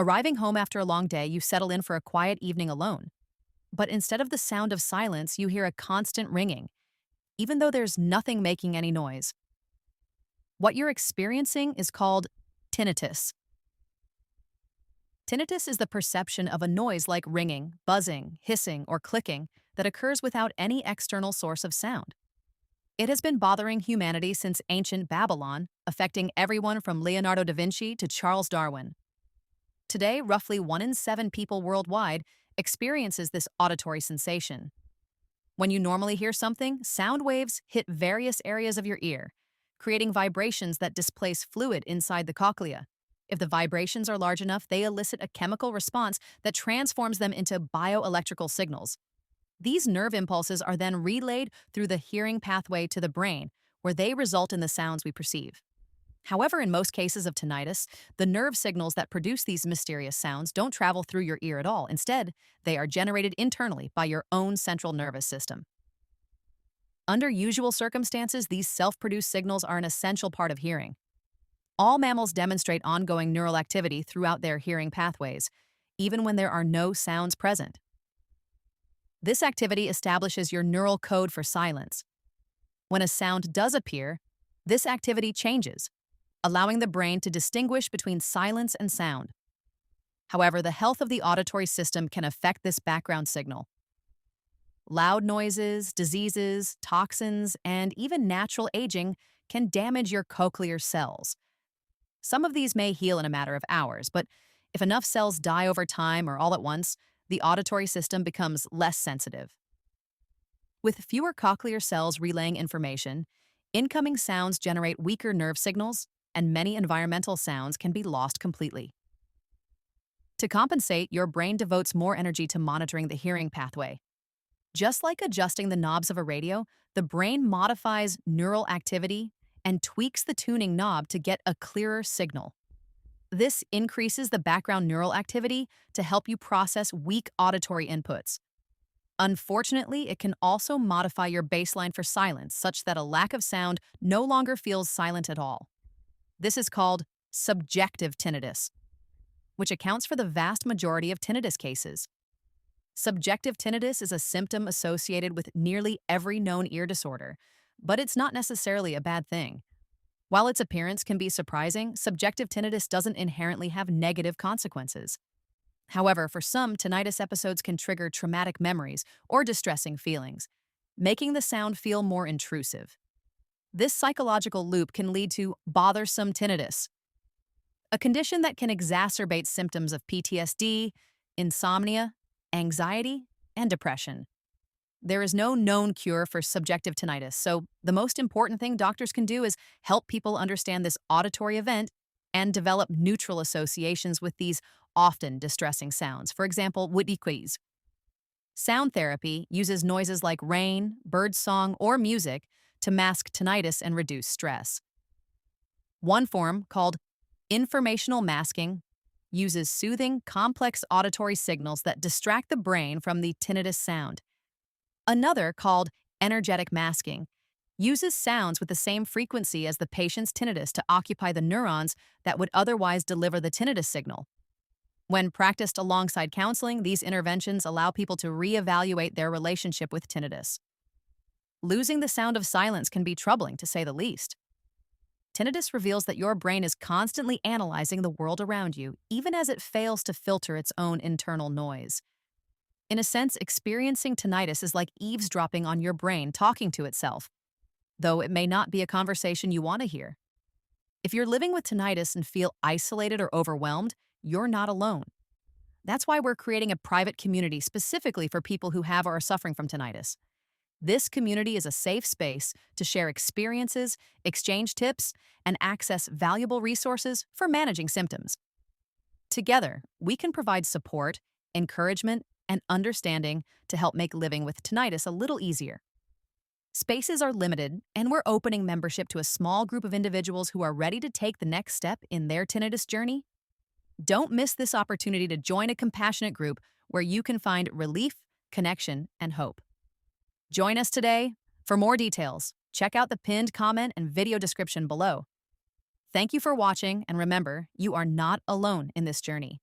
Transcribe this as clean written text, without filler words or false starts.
Arriving home after a long day, you settle in for a quiet evening alone. But instead of the sound of silence, you hear a constant ringing, even though there's nothing making any noise. What you're experiencing is called tinnitus. Tinnitus is the perception of a noise like ringing, buzzing, hissing, or clicking that occurs without any external source of sound. It has been bothering humanity since ancient Babylon, affecting everyone from Leonardo da Vinci to Charles Darwin. Today, roughly 1 in 7 people worldwide experiences this auditory sensation. When you normally hear something, sound waves hit various areas of your ear, creating vibrations that displace fluid inside the cochlea. If the vibrations are large enough, they elicit a chemical response that transforms them into bioelectrical signals. These nerve impulses are then relayed through the hearing pathway to the brain, where they result in the sounds we perceive. However, in most cases of tinnitus, the nerve signals that produce these mysterious sounds don't travel through your ear at all. Instead, they are generated internally by your own central nervous system. Under usual circumstances, these self-produced signals are an essential part of hearing. All mammals demonstrate ongoing neural activity throughout their hearing pathways, even when there are no sounds present. This activity establishes your neural code for silence. When a sound does appear, this activity changes, allowing the brain to distinguish between silence and sound. However, the health of the auditory system can affect this background signal. Loud noises, diseases, toxins, and even natural aging can damage your cochlear cells. Some of these may heal in a matter of hours, but if enough cells die over time or all at once, the auditory system becomes less sensitive. With fewer cochlear cells relaying information, incoming sounds generate weaker nerve signals, and many environmental sounds can be lost completely. To compensate, your brain devotes more energy to monitoring the hearing pathway. Just like adjusting the knobs of a radio, the brain modifies neural activity and tweaks the tuning knob to get a clearer signal. This increases the background neural activity to help you process weak auditory inputs. Unfortunately, it can also modify your baseline for silence such that a lack of sound no longer feels silent at all. This is called subjective tinnitus, which accounts for the vast majority of tinnitus cases. Subjective tinnitus is a symptom associated with nearly every known ear disorder, but it's not necessarily a bad thing. While its appearance can be surprising, subjective tinnitus doesn't inherently have negative consequences. However, for some, tinnitus episodes can trigger traumatic memories or distressing feelings, making the sound feel more intrusive. This psychological loop can lead to bothersome tinnitus, a condition that can exacerbate symptoms of PTSD, insomnia, anxiety, and depression. There is no known cure for subjective tinnitus, so the most important thing doctors can do is help people understand this auditory event and develop neutral associations with these often distressing sounds. For example, Whitney's sound therapy uses noises like rain, birdsong, or music to mask tinnitus and reduce stress. One form, called informational masking, uses soothing, complex auditory signals that distract the brain from the tinnitus sound. Another, called energetic masking, uses sounds with the same frequency as the patient's tinnitus to occupy the neurons that would otherwise deliver the tinnitus signal. When practiced alongside counseling, these interventions allow people to reevaluate their relationship with tinnitus. Losing the sound of silence can be troubling, to say the least. Tinnitus reveals that your brain is constantly analyzing the world around you, even as it fails to filter its own internal noise. In a sense, experiencing tinnitus is like eavesdropping on your brain talking to itself, though it may not be a conversation you want to hear. If you're living with tinnitus and feel isolated or overwhelmed, you're not alone. That's why we're creating a private community specifically for people who have or are suffering from tinnitus. This community is a safe space to share experiences, exchange tips, and access valuable resources for managing symptoms. Together, we can provide support, encouragement, and understanding to help make living with tinnitus a little easier. Spaces are limited, and we're opening membership to a small group of individuals who are ready to take the next step in their tinnitus journey. Don't miss this opportunity to join a compassionate group where you can find relief, connection, and hope. Join us today. For more details, check out the pinned comment and video description below. Thank you for watching, and remember, you are not alone in this journey.